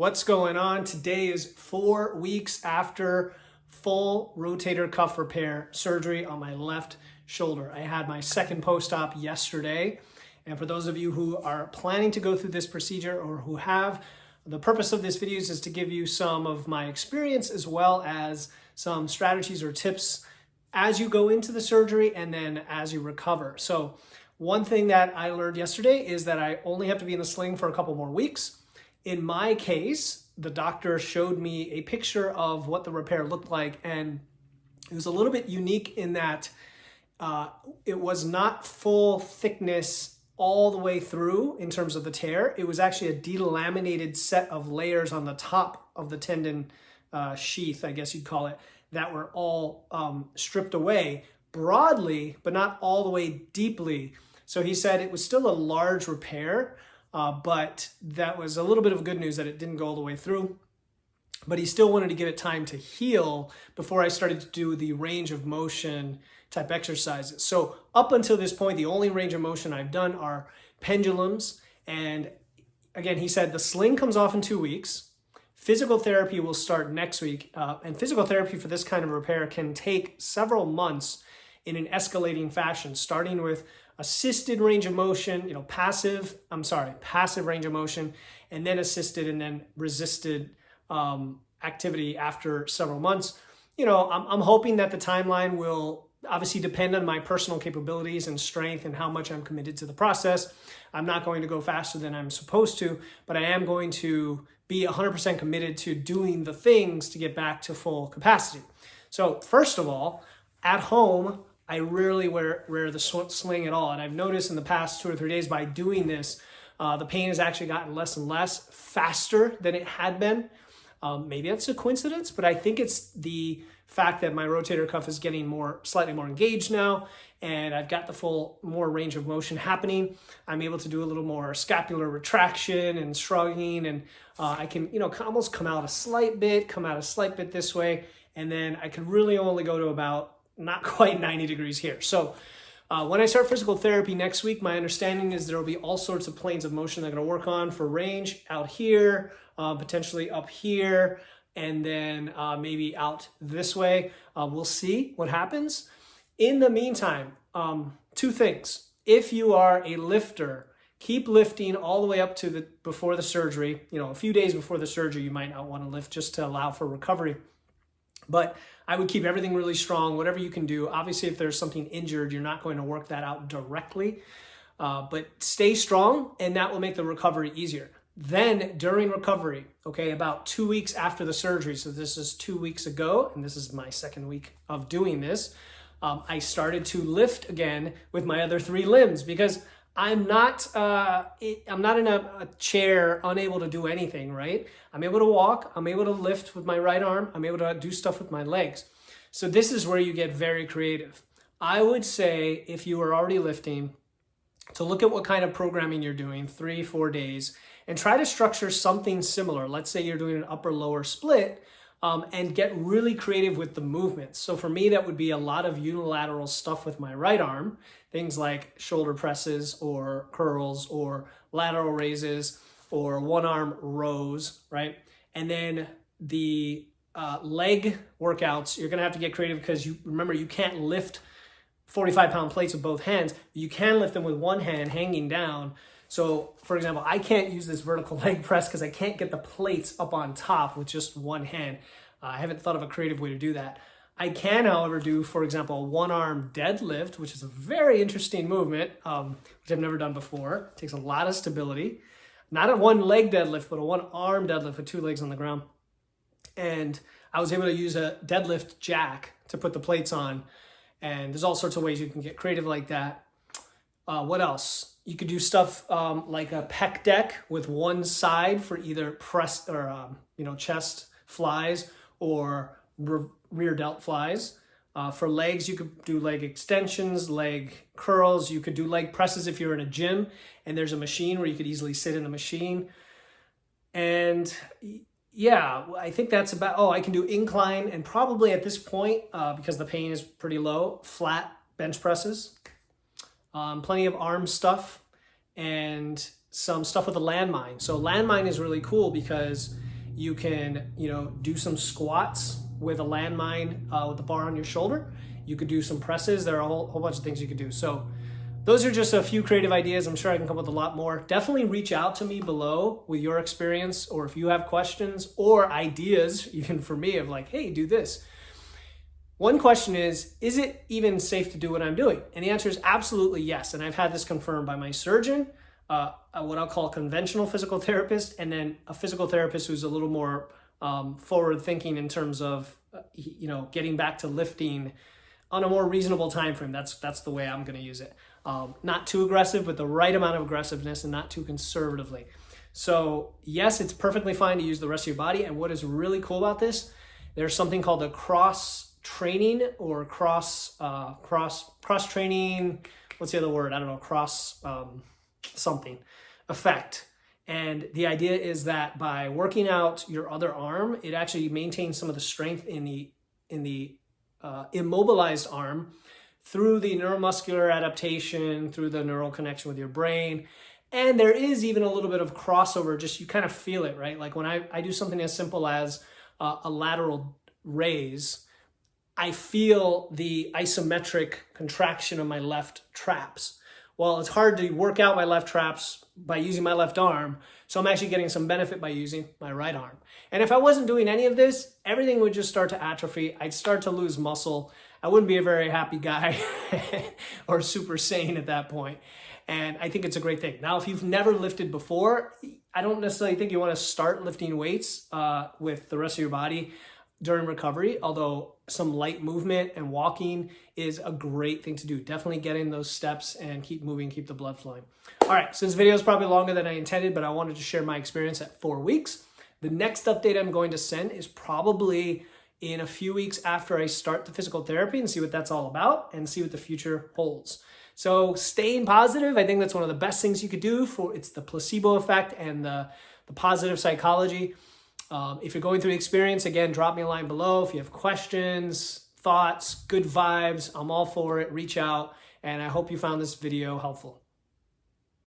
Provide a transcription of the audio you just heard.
What's going on? Today is 4 weeks after full rotator cuff repair surgery on my left shoulder. I had my second post-op yesterday. And for those of you who are planning to go through this procedure or who have, the purpose of this video is to give you some of my experience as well as some strategies or tips as you go into the surgery and then as you recover. So one thing that I learned yesterday is that I only have to be in the sling for a couple more weeks. In my case, the doctor showed me a picture of what the repair looked like, and it was a little bit unique in that it was not full thickness all the way through in terms of the tear. It was actually a delaminated set of layers on the top of the tendon sheath, I guess you'd call it, that were all stripped away broadly, but not all the way deeply. So he said it was still a large repair, but that was a little bit of good news that it didn't go all the way through. But he still wanted to give it time to heal before I started to do the range of motion type exercises. So up until this point, the only range of motion I've done are pendulums. And again, he said the sling comes off in 2 weeks. Physical therapy will start next week. And physical therapy for this kind of repair can take several months in an escalating fashion, starting with assisted range of motion, passive range of motion, and then assisted and then resisted activity after several months. I'm hoping that the timeline will obviously depend on my personal capabilities and strength and how much I'm committed to the process. I'm not going to go faster than I'm supposed to, but I am going to be 100% committed to doing the things to get back to full capacity. So first of all, at home, I rarely wear the sling at all. And I've noticed in the past 2 or 3 days by doing this, the pain has actually gotten less and less faster than it had been. Maybe that's a coincidence, but I think it's the fact that my rotator cuff is getting slightly more engaged now, and I've got the more range of motion happening. I'm able to do a little more scapular retraction and shrugging, and I can, almost come out a slight bit this way, and then I can really only go to about not quite 90 degrees here. So when I start physical therapy next week, my understanding is there will be all sorts of planes of motion that I'm going to work on for range out here, potentially up here, and then maybe out this way. We'll see what happens. In the meantime, 2 things. If you are a lifter, keep lifting all the way up to before the surgery. A few days before the surgery, you might not want to lift just to allow for recovery. But I would keep everything really strong, whatever you can do. Obviously, if there's something injured, you're not going to work that out directly. But stay strong, and that will make the recovery easier. Then during recovery, about 2 weeks after the surgery, so this is 2 weeks ago, and this is my second week of doing this, I started to lift again with my other 3 limbs because I'm not in a chair unable to do anything, right? I'm able to walk, I'm able to lift with my right arm, I'm able to do stuff with my legs. So this is where you get very creative. I would say if you are already lifting, to look at what kind of programming you're doing, 3-4 days, and try to structure something similar. Let's say you're doing an upper-lower split, and get really creative with the movements. So for me, that would be a lot of unilateral stuff with my right arm, things like shoulder presses or curls or lateral raises or one-arm rows, right? And then the leg workouts, you're gonna have to get creative because remember, you can't lift 45-pound plates with both hands. You can lift them with one hand hanging down. So for example, I can't use this vertical leg press because I can't get the plates up on top with just one hand. I haven't thought of a creative way to do that. I can, however, do, for example, a one-arm deadlift, which is a very interesting movement, which I've never done before. It takes a lot of stability. Not a one-leg deadlift, but a one-arm deadlift with 2 legs on the ground. And I was able to use a deadlift jack to put the plates on. And there's all sorts of ways you can get creative like that. What else? You could do stuff like a pec deck with one side for either press or chest flies or rear delt flies. For legs, you could do leg extensions, leg curls. You could do leg presses if you're in a gym and there's a machine where you could easily sit in the machine. And yeah, I think that's about, I can do incline and probably at this point, because the pain is pretty low, flat bench presses. Plenty of arm stuff and some stuff with a landmine. So landmine is really cool because You can, do some squats with a landmine with the bar on your shoulder. You could do some presses. There are a whole bunch of things you could do. So those are just a few creative ideas. I'm sure I can come up with a lot more. Definitely reach out to me below with your experience, or if you have questions or ideas, even for me, of like, hey, do this. One question is it even safe to do what I'm doing? And the answer is absolutely yes. And I've had this confirmed by my surgeon, what I'll call a conventional physical therapist, and then a physical therapist who's a little more forward thinking in terms of, getting back to lifting on a more reasonable time frame. That's the way I'm going to use it. Not too aggressive, but the right amount of aggressiveness, and not too conservatively. So yes, it's perfectly fine to use the rest of your body. And what is really cool about this, there's something called the cross training or cross training. What's the other word? I don't know. Cross something effect. And the idea is that by working out your other arm, it actually maintains some of the strength in the immobilized arm through the neuromuscular adaptation, through the neural connection with your brain. And there is even a little bit of crossover, just you kind of feel it, right? Like when I do something as simple as a lateral raise, I feel the isometric contraction of my left traps. Well, it's hard to work out my left traps by using my left arm, so I'm actually getting some benefit by using my right arm. And if I wasn't doing any of this, everything would just start to atrophy. I'd start to lose muscle. I wouldn't be a very happy guy or super sane at that point. And I think it's a great thing. Now, if you've never lifted before, I don't necessarily think you want to start lifting weights with the rest of your body during recovery, although some light movement and walking is a great thing to do. Definitely get in those steps and keep moving, keep the blood flowing. All right, so this video is probably longer than I intended, but I wanted to share my experience at 4 weeks. The next update I'm going to send is probably in a few weeks after I start the physical therapy, and see what that's all about and see what the future holds. So staying positive, I think that's one of the best things you could do. It's the placebo effect and the positive psychology. If you're going through the experience, again, drop me a line below. If you have questions, thoughts, good vibes, I'm all for it. Reach out, and I hope you found this video helpful.